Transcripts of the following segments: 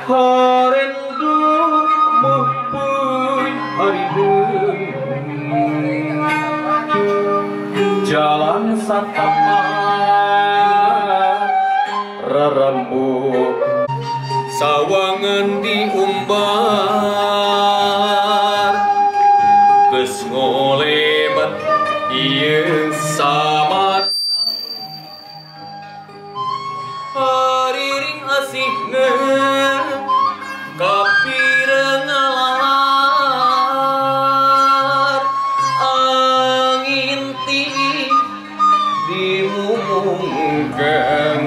Harendu mumpun harideung jalan satapak rarambut sawangan diumbar geus ngolebat ieu samar hariring asihna kapireung ngalalar angin tiih dimumungkeun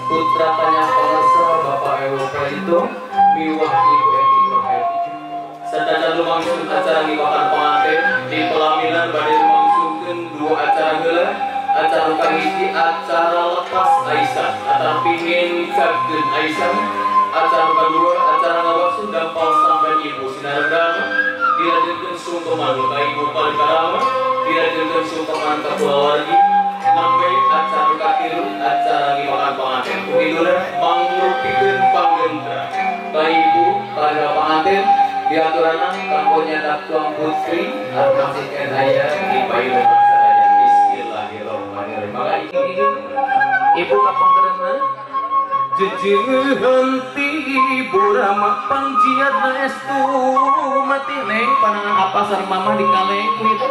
putra Tanya Pengesra Bapak Ewo Pelito miwah Ibu Eti Roheti sedaya lumangsung acara ngiwakan pengantin di pelaminan badai lumangsungkeun dua acara geula acara kahiji acara lepas Aisyah acara pingin kageun Aisyah acara kedua acara ngawaksu dampal sampai Ibu Sinarendang dilanjutkeun sungkeman ka Ibu Palikarama dilanjutkeun sungkeman ka Kulawargi sampai acara katilu acara ngiwakan pengantin begitulah mangrupikeun panggendra ka Ibu pada pengantin diaturanna kanggo nyetak tuang putri armasikeun aya di payudara sadaya bismillahirrahmanirrahim maka Ibu kapanggerenna jejeun ti Ibu Rama pangjiatna estu mati neng panangan apa sareng mama dikalekuit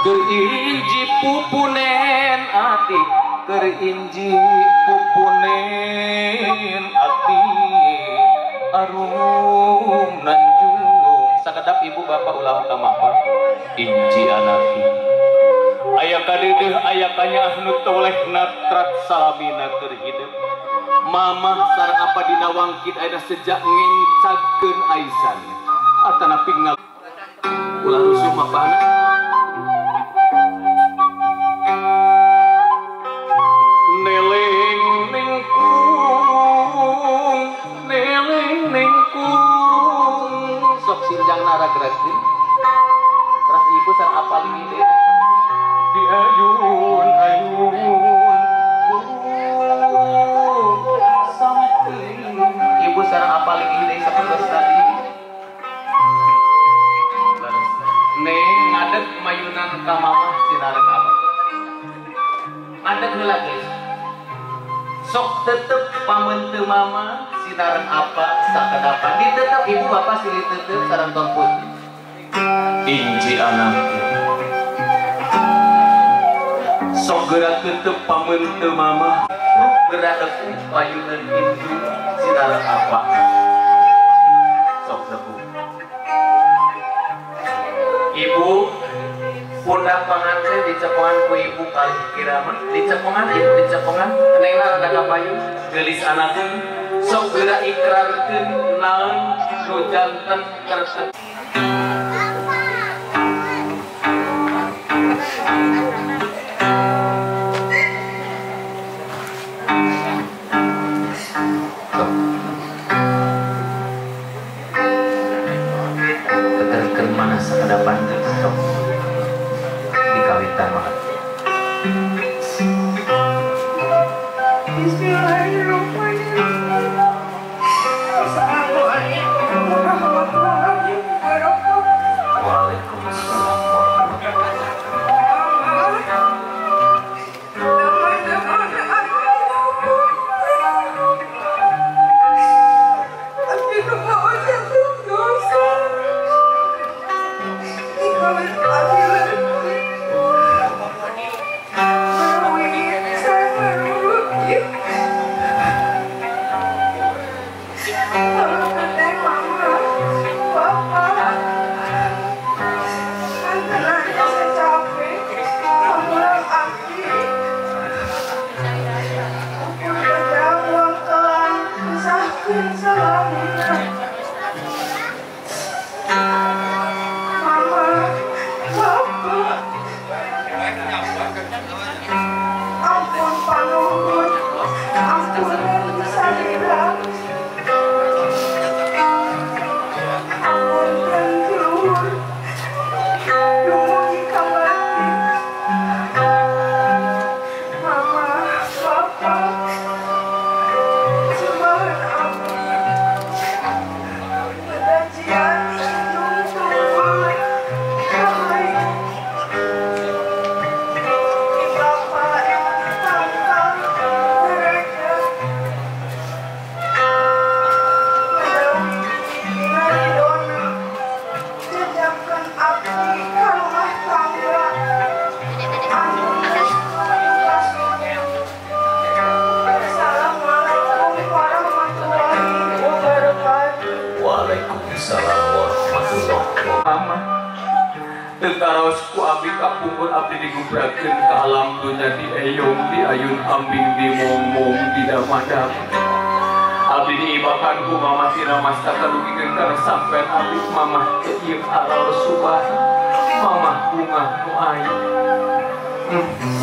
kerinji pupunen ati kerinji pupunen ati arum nanjung sakedap Ibu Bapak ulah kamapa inji anaki aya kadeudeung aya kanya nu toleh natrat salamina keur hidup mamah sareng apa dina wangkit aya sejak ngencakeun Aisyah atana pinggal ulah rusuh mapana sinjang nara gerakin terus Ibu sareng apa lagi deh di ayun sampai Ibu sareng apa lagi deh sapertos tadi tetep pamente mama sinaran apa sakadapan ditetep ibu bapak silih tetep sareng Tuan Putri inji anak sok gerak tetep pamente mama gerak deku payunan indu sinaran apa sok deku ibu pundak panganten dicepongan ku ibu kali kiraman dicepongan ibu dicepongan nengna rada kapayun gelis anakun sok geura ikrarkeun naon nu janten kerset keterken mana sakadapan teh sok dikawitan banget. Bismillahirrahmanirrahim. Assalamualaikum warahmatullahi wabarakatuh. Waalaikumsalam warahmatullahi Tekaros ku abdi kapungkur abdi digubrakeun ka alam dunya di eyong di ayun ambing di momong di damadam abdi diibakan ku mama tina masta kalugikeun kana sampean abdi mamah teu ieu aral subah mamah bunga nu ayu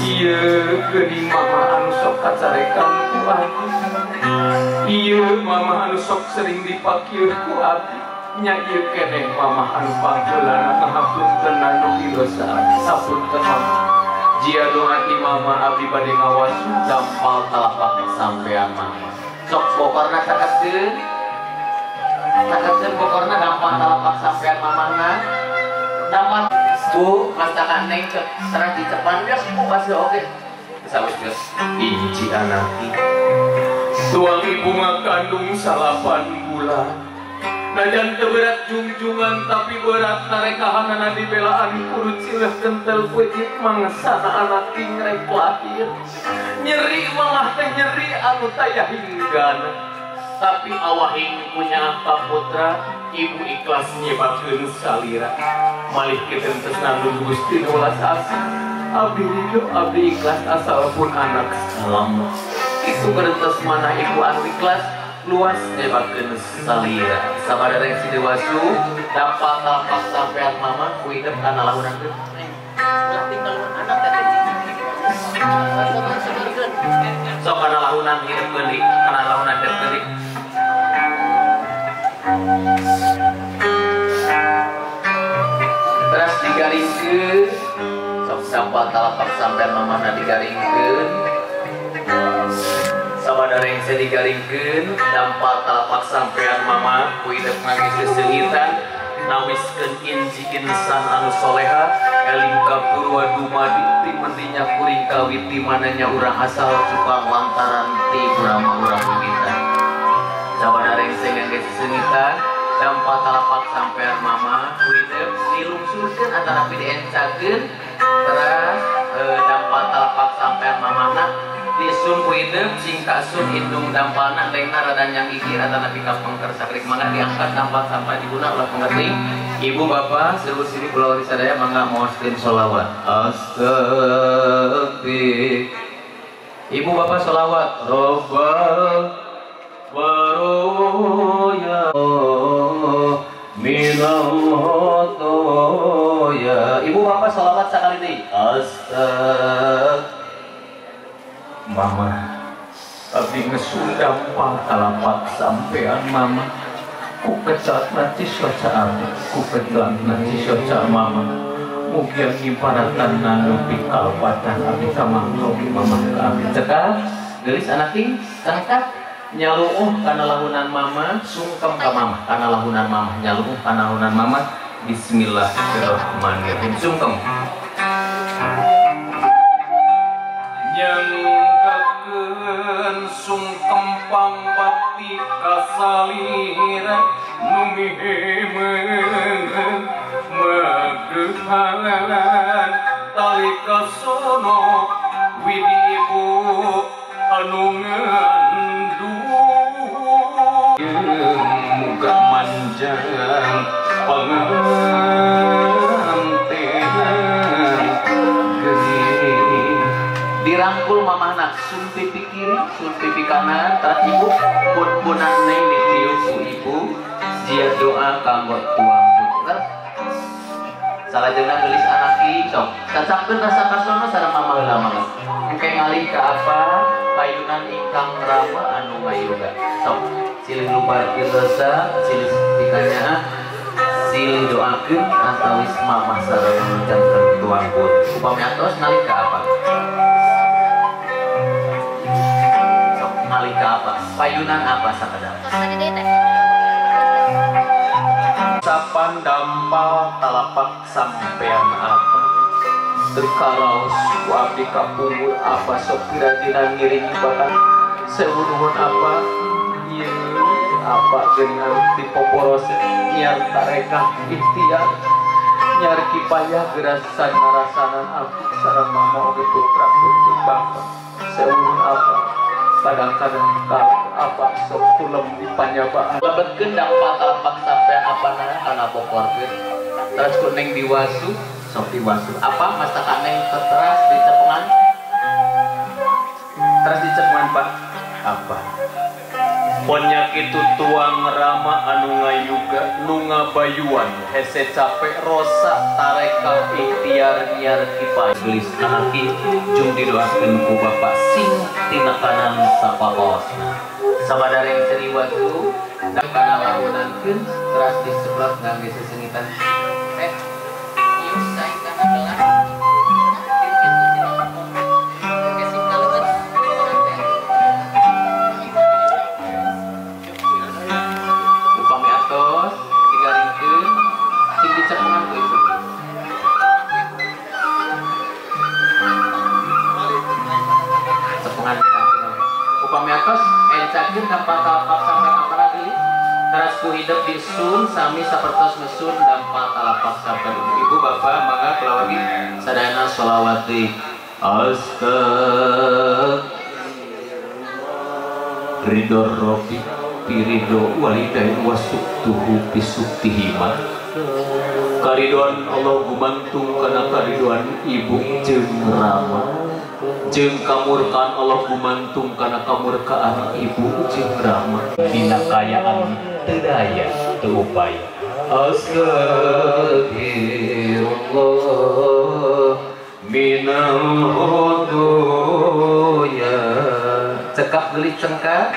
ieu geuning mama anu sok kacarekan ku abdi ieu mama anu sok sering dipakieu ku abdi nya ieu keneh mamah anu pangheulana ngahapunten anu dosa sapunten mama jia doa ti mama abdi bade ngawas dampal talapak sampean mama sok bokorna caketeun bokorna dampal talapak sampean mamana dampal bu masakan neng sareng dicepan geus bu pasti oge sawis geus inci anaki tuang ibu ngakandung 8 bulan najan teu berat jungjungan tapi berat narekahanana dibelaan kurut sileh kentel peutit mangsana anak ting rek lahir nyeri malah teh nyeri anu taya hinggana tapi awahing punya kaputra ibu ikhlas nyebakeun salira malih kitu tresna nu Gusti ulas asih abdi ridho abdi ikhlas asalpun anak salam itu kerentes mana ibu anu ikhlas luas nyebakeun salira sabadare si dewasu dapat tapak sampean mama ku hidup kana lahunan teh ulah tinggal anak teh sok kana lahunan hidup geuning kana lahunan hidup geuning terus digaringkeun sok dapat tapak sampean mama digaringkeun sabadare yang saya digaringkeun dampal talapak sampean mama ku hidup nangis seuhitan nawiskeun inji insan anu soleha eling kapurwa dumadi ti mendinya kuring kawit di mananya urang asal cupang lantaran ti urang-urang kita sabareng sehingga sesengitan dampak talapak sampean mama kuidep dilungsurkeun antara PDN cageun terus dampak talapak sampean mamana disun kuidep singka sun indung dampalna lengna rada nyang iki rada nabi ka pangkersa krik mangga diangkat dampak sampai diguna ulah pengerti ibu bapak seluruh sini pulau risadaya mangga mohon sholawat astagfir ibu bapak sholawat robbal waroya minal ya ibu bapak sholawat sekali nih astag mama abdi ngesundang pangkalapak sampean mama ku kecat nanti soca abdi ku kecat nanti soca mama mugian ngiparatan nanu pikalpatan abdi kamangkau mama abdi cekal gelis anaki cangkat nyaluuh kana lahunan mama sungkem ka mama kana lahunan mama nyaluuh kana lahunan mama bismillahirrahmanirrahim sungkem nyangkakeun sungkem pangbakti kasalira numihemeun magehalan tali kasono widi ibu anu muga manjang pangantenan geuning dirangkul mamana sun pipi kiri sun pipi kanan tat ibu pun-punan neng ditiup ku ibu jia doa kanggo tuang puter salajengna gelis anaki sok cacapkeun rasa kasono sareng mama heula mangga engke ngalih ka apa payunan ingkang rama anu ngayoga sok silih lubarkeun rasa silih tikanya silih doakeun antawis mama sareng nujankeun tuang put upami atos ngalih ka apa sok ngalih ka apa payunan apa sakadar sapan dampal talapak sampean apa terkaraos ku abdi kapunggur apa sok pira-pira ngiringi bakat seunuhun apa ieu apa dengan tipoporos nyar tarekah ikhtiar nyar kipayah gerasan ngarasanan abdi sareng mama oge putra putri bapak seunuhun apa kadang-kadang apa sok tulem dipanyabaan lebetkeun dampak talapak sampean apana kana bokorkeun terus kuning diwasu sok diwasu apa masakan neng teras dicepengan terus dicepengan pak apa ponya kitu tuang rama anu ngayuga nu ngabayuan hese capek rosa tareka ikhtiar nyar kipai gelis anaki jung didoakeun ku bapak sing tina kanan sapaosna sabadareng seriwatu dan kana lahunankeun teras diseblot ngangge sesengitan ieu sae kana gelas upami atos encakeun dampak talapak sampean apana deui teras ku hidup disun sami sapertos mesun dampak talapak sampean ibu bapak mangga kelawagi sadayana sholawat deui astag ridho robi pirido walidain wasuktuhu bisuktihima karidon Allah gumantung kana karidon ibu jeung rama jeung kamurkaan Allah gumantung kana kamurkaan ibu jeung rama dina kayaan teu daya teu upaya astagfirullah minal khotoya cekap gelis cengka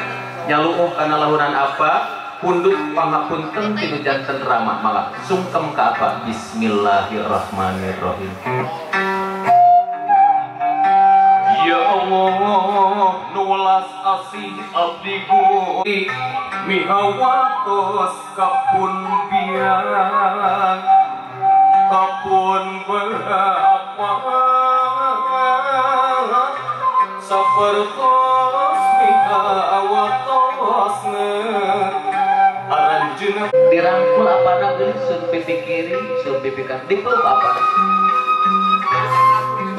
nyaluuh kana lahunan apa pundut pangapunten tinu janten rama malah sungkem ka apa bismillahirrahmanirrahim ya Allah nulas asih abdiku mihawatos kapun biang kapun berapa sapertos mihawatos dirangkul apa nak sun pipi kiri sun pipi kanan dipeluk apa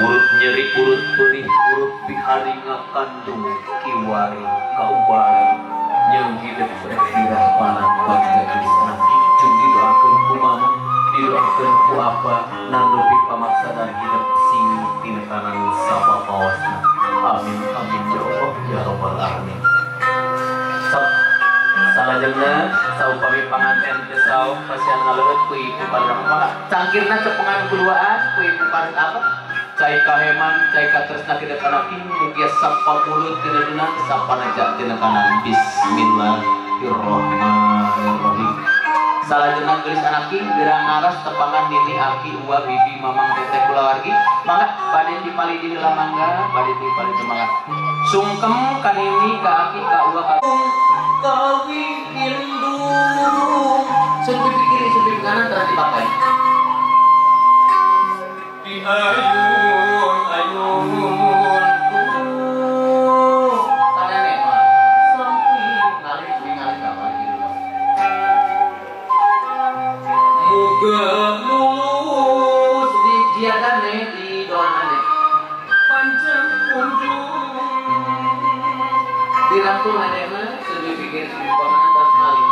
urut nyeri urut perih urut pihari ngakandung kiwari kaubaran yang hidup berkirah palan bangsa Islam cung didoakan ku mama didoakan ku apa nandupi pamaksadan hidup sing tinekanan sama pawasna amin amin ya Allah ya Rabbal alamin. Salah jenah saupami panganten ke sau pasien ngaleut ku ibu parang maka cangkirna cepengan keduaan ku ibu parang apa cai kaheman cai katresna kita kana mugia sapa mulut tina dina sapa naja tina kana bismillahirrahmanirrahim. Salah jenah geus anaking gerang ngaras tepangan nini aki uwa bibi mamang teteh kulawargi mangga bade dipali di heula mangga bade dipali teu mangga sungkem ka nini ka aki ka uwa ka kawi indung sun pipi kiri sun pipi kanan terus dipakai di ayun ayun tanya nih mah sampai ngalih kapal gitu muga mulus di diadane di doane panjang kunjung dirangkul ane mah sun pipi kiri sun pipi kanan terus ngalih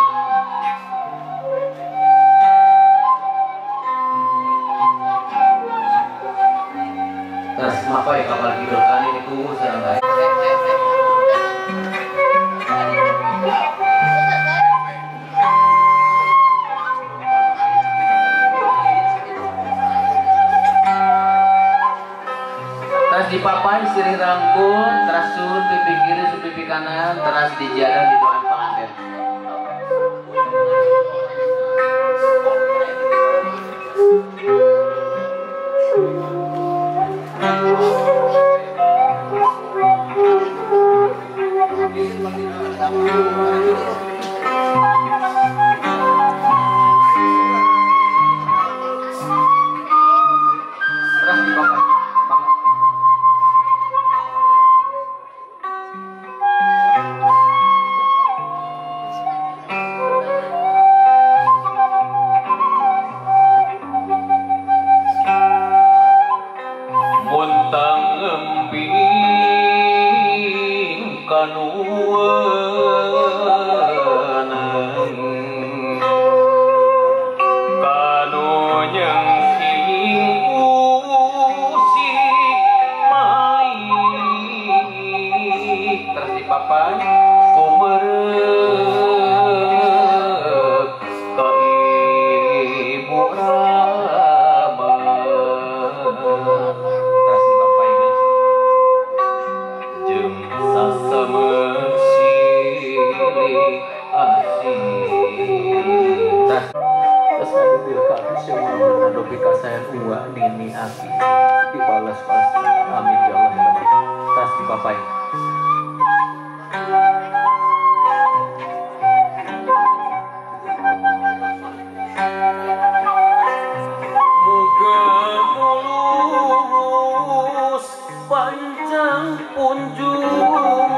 terus mapai kapal kidul kali itu sareng bae terus dipapai sirih rangkul terus sun pipi kiri sun pipi kanan terus dijaga di doan pengantin terus dipapai muntang emping kanuanang kanu nyengking usik mai terus dipapai kumerep ka ibu rama terus dipapai guys jeung sasamesili asih terus hadir kami semua menadopi kasayan uwa nini aki dibalas amin ya Allah ya Rabbi terus dipapai muga mulus panjang punjung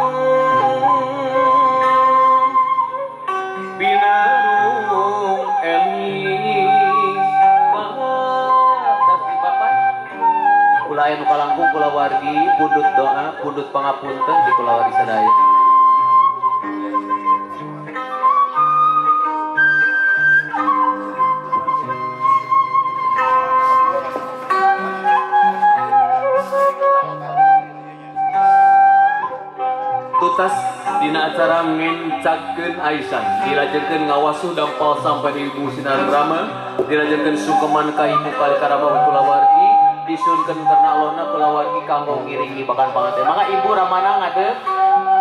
binarung eling terus dipapai kula aya nu kalangkung kula wargi pundut doa pundut pangapunten di kula wargi sadaya tutas dina acara ngencagkeun aisan dilajenkeun ngawasuh dampal sampai di ibu sinar brahma dilajenkeun sungkeman ka ibu kali karama kulawargi disunkeun karna Allahna kulawargi kanggo ngiringi bakan panganten maka ibu ramana ngadeg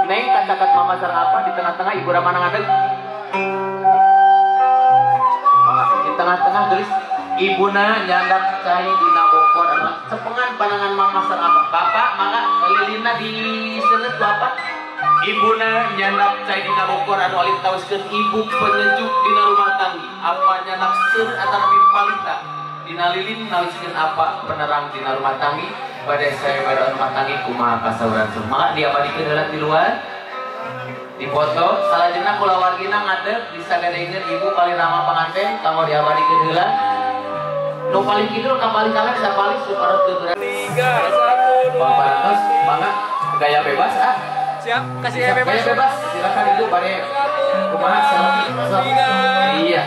neng kacakat mama sareng apa di tengah-tengah ibu ramana ngadeg maka di tengah-tengah gelis ibuna nyandak cai dina bokor anu cepengan panangan mama sareng apa bapak maka lilina di seuleut bapak ibuna nyandak cai dina bokor anu alif tauskeun ibu penyejuk dina rumah tanggi apa nyandak seur antara pipalita dina lilin nauskeun apa penerang dina rumah tanggi pada saya pada rumah tanggi kumaha kasauran maka dia abadikeun heula di luar dipoto salajengna kula wargina ngadeg disagadengkeun ibu paling ramah panganten kanggo diabadikeun heula nu paling kidul ka paling kanan sapalik supados teu berat 3 1 2 Bang Paratos mangga gaya bebas Siap, kasih gaya bebas. Gaya bebas silakan itu pada kumaha iya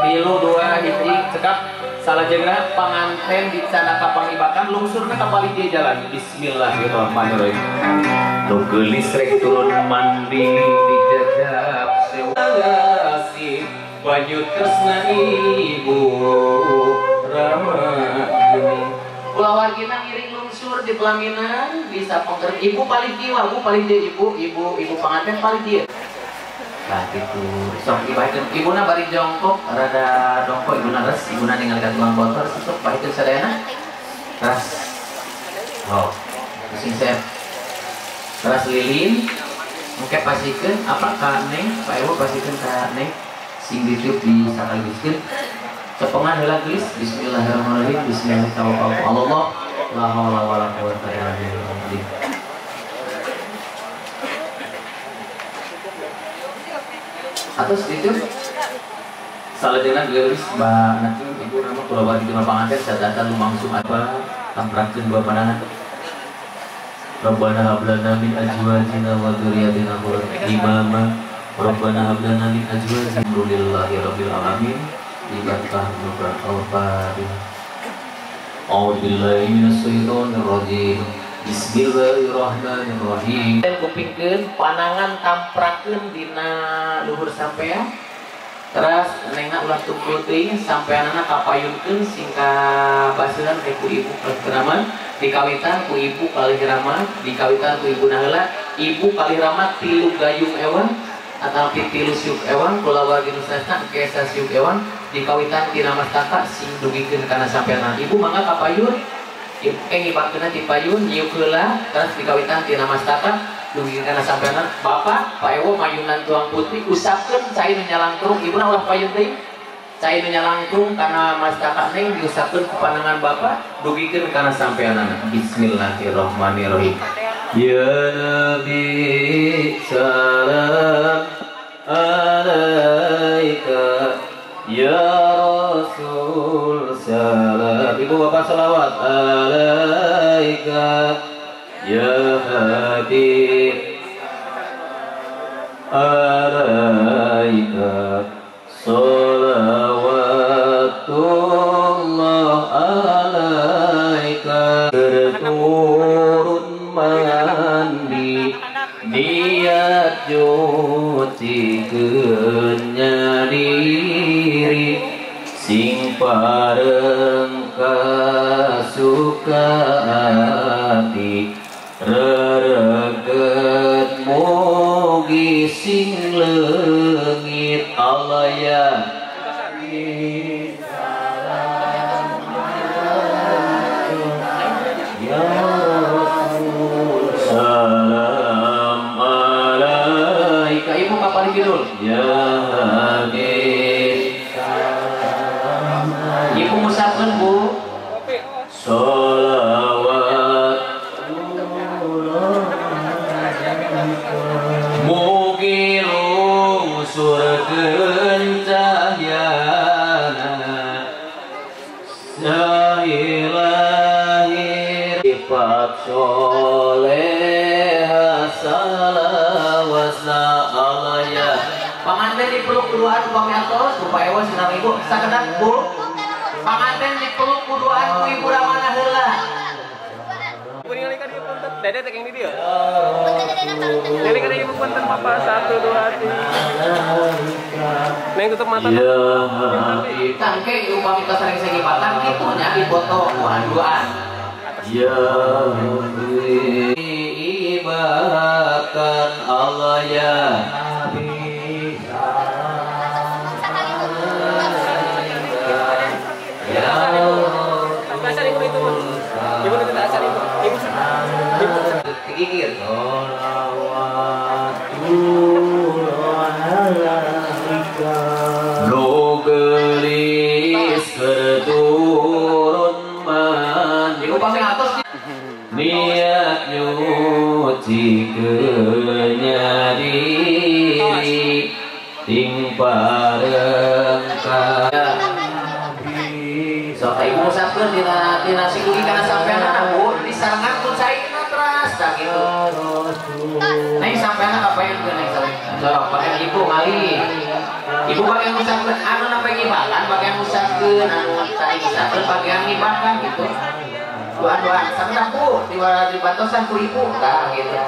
3 2 hiji cekap salajengna panganten dicana ka pangibakan lungsurna ka balik dia jalan bismillahirrahmanirrahim nu geulis rek turun mandi dijajab sewasi banyu tresna ibu rama kula wargina ngiring lungsur di pelaminan bisa pengker ibu paling kiwa ibu paling dia ibu panganten paling dia nah gitu sok ibaikeun ibuna bari jongkok rada dongkok ibuna res ibuna ningali ka tukang motor sok baikeun sadayana ras oh sing set ras lilin engke pasikeun apa ka neng Pak Ewo pasikeun ka neng sing ditiup di sakaliskeun cepengan heula geus bismillahirrahmanirrahim bismillahirrahmanirrahim la haula wala quwwata illa billah atas itu salajengna geus mbak nanti ibu nama kula bagi di panganten sadatan lumangsung apa tamprakeun dua pandangan Rabbana hab lana min azwajina wa dzurriyyatina qurrata imama Rabbana hab lana min azwajina lillahi rabbil alamin ibadah nubrat al-fatihah A'udzu billahi minasy syaithanir rajim Bismillahirrahmanirrahim. Kupingkeun panangan tamprakeun dina luhur sampean. Terus nengna ulah tukul teuing sampeanana kapayunkeun sing kabaseuran ku ibu kalihiraman, dikawitan ku ibu kalihiraman, dikawitan ku ibuna heula, ibu kalihiraman 3 gayung ewan atau 3 siuk ewan kula wargi nusantara kesa siuk ewan dikawitan tina mastaka sing dugikeun kana sampeanan. Ibu mangga kapayun ngibakeunna ti payun nyiuk heula terus dikawitan tina mastaka dugi kana sampeanan Bapak Pak Ewo mayunan tuang putih usapkeun cai nu nyalangkung ibuna ulah payun teh cai nu nyalangkung kana mastaka neng diusapkeun ku pandangan Bapak dugikeun kana sampeanan bismillahirrahmanirrahim ya nabi salam alaika ya rasul salam ibu bapak salawat alaika ya habib alaika salawatullah alaika berturun mandi niat nyucikeun diri sing pareng kasukaati rereget mugi sing leungit Allah ya salam alaika ibu kapan kidul ya ibu musafir bu sholawat mugi lungsurkeun cahyana lahir sifat soleh salawasna alaya panganten dipeluk duaan upami atos supaya wa sinang ibu sakedap bu panganten dipeluk kuduaan ku ibu ramana heula. Ibu ningali ka dieu punten. Dede teh di dieu. Ningali ka ibu punten Bapak 1 2 3. Neng tutup mata. Ya tangke upami kita sering segipatan kitu nya dipoto duaan. Ya ibakan Allah ya gigir lo gelis keturun mandi upami atos niat nyuci kenyari diusahakeun dina sikugi kana sampean Bu disarengan ku cairna teras tah kitu. Neng sampean kapaeun neng sok pakai ibu ngali. Ibu bagian usahakeun anu nampe ngibakan bagian usahakeun anu tadi usahakeun bagian ngibakan gitu. Doa-doa sampean Bu dibatosan ku ibu tah gitu.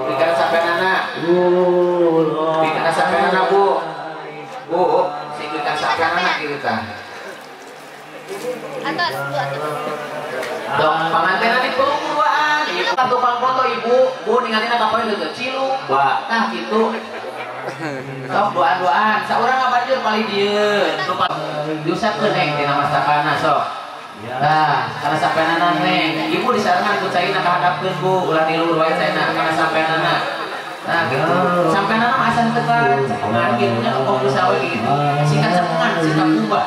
Dikana sampean anak. Dikana sampean anak Bu. Bu, singgikan sampean anak gitu tah. Atas. Dong pengantin dipeluk duaan. Ibu tukang foto ibu, Bu ningalina kapoe teu cilu. Tah gitu. Sok doa-doaan, saurang ngabanjur paling dieun. Lupa diusahakeun neng dina masakana sok. Nah, karena sampean neng, ibu disarangan ku caina kahadapkeun Bu, ulah dilur wae caina karena sampean anak. Nah, gitu. Sampean anak asal tekan, cepengan kitu nya kok bisa we gitu. Singkat cepengan, singkat ubah.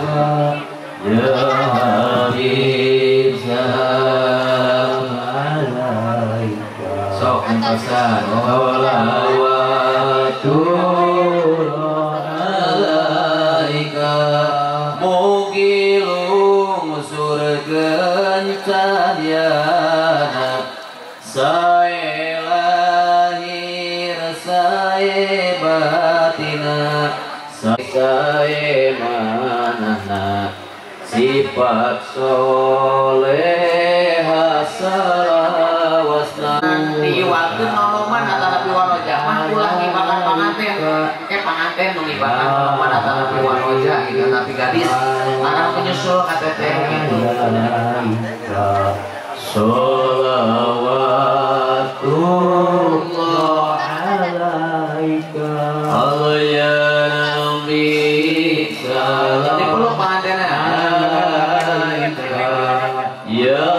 Ya Habib salam alaika. Sok pesan salawatullah alaika. Mugi lungsurkeun caryana sae lahir sae batina sae manahna sifat soleha salawasna diwalkeun noloman atana piwanoja mah ulah ngibakan panganten panganten nu ngibakan noloman atana piwanoja gitu tapi gadis arang menyusul kateteh gitu sholawatullah alaika Allah ya Nabi salam dipeluk pangantenna ya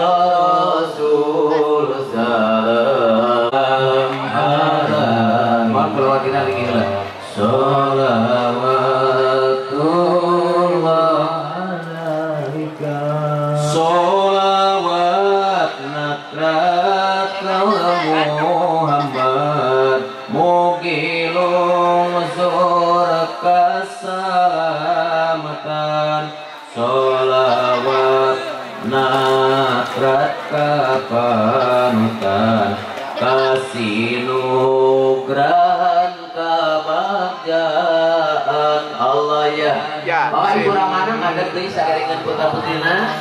Rasul salam alaikum keluar kita lagi lah sholawatullah alaika sholawat natrat Muhammad mugi lungsur keselamatan sholawat natrat kapanutan kasih nugrahan kebahagiaan Allah ya. Bapak Ibu Ramana ngadat deui sagaringan putra-putrina.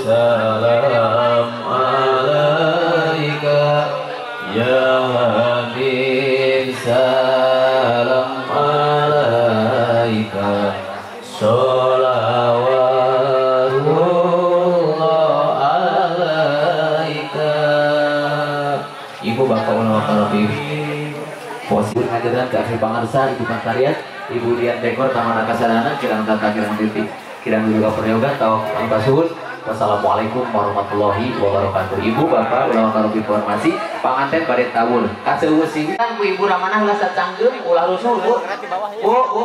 Salam alaika ya Habib salam alaika sholawatullah alaika. Ibu bapak ulama Karabi posisi ngajaran ke akhir pangarsa Ibu Pantariat Ibu Dian Dekor Taman Akasadana kirang tata kirang titik kirang juga peryoga tau angka suhun. Wassalamualaikum warahmatullahi wabarakatuh. Ibu bapak ulama Karabi formasi panganten pada tahun kaseueus singkan ku Ibu Ramanah ulah sacanggeum ulah rusuh Bu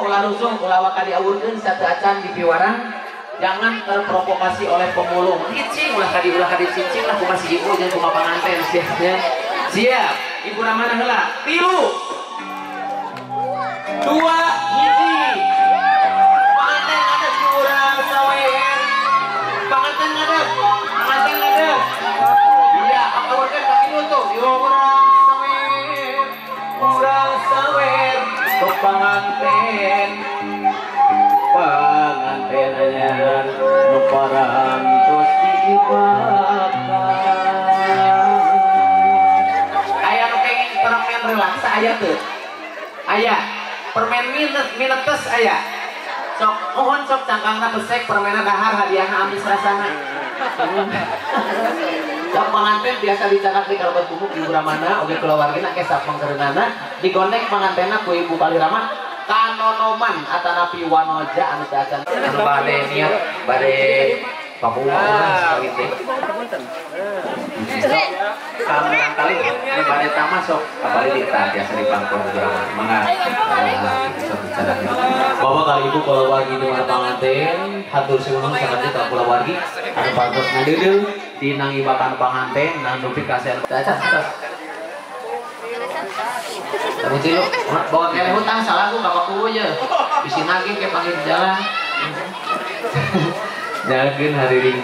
ulah rusuh ulah wakadi awurkeun satu acan di piwarang. Jangan terprovokasi oleh pemulung. Cicing ulah kadi cicing lah ku masih ibu jeung kumaha panganten siap ya. Siap. Ibu Ramanah heula. 3 2 hiji. Panganten ngadeg di urang sawer. Panganten ngadeg. Iya, awurkeun ka kitu tuh. Di urang sawer. Ke panganten. Pangantennya nu parantos diibakan. Aya nu kenging permen relaksa aya teu? Aya. Permen minetes aya. Sok mohon sok cangkangna pesek permenna dahar hadiahna amis rasana. Sok panganten biasa dicakak di kalaban bubuk Ibu Ramana oge keluargina ke sapengkereunana digondeng pangantenna ku Ibu Kalirama kanonoman atana piwanoja anu dacan anu bade niat bade Papua gitu. Kami kali ini bade tamas sok apalagi kita biasa di pangkor drama mangga bisa bicara. Bapak kali ibu kalau wargi di mana panganten hatur siunung sangat kita pulau wargi anu pantos ngadeudeuh dinangibakan panganten dan dupi kasen cacat. Kamu cilu, bawa kele hutang salah aku bapak kubu aja. Bisi nagih ke panggil jalan. Jangan hari Ring.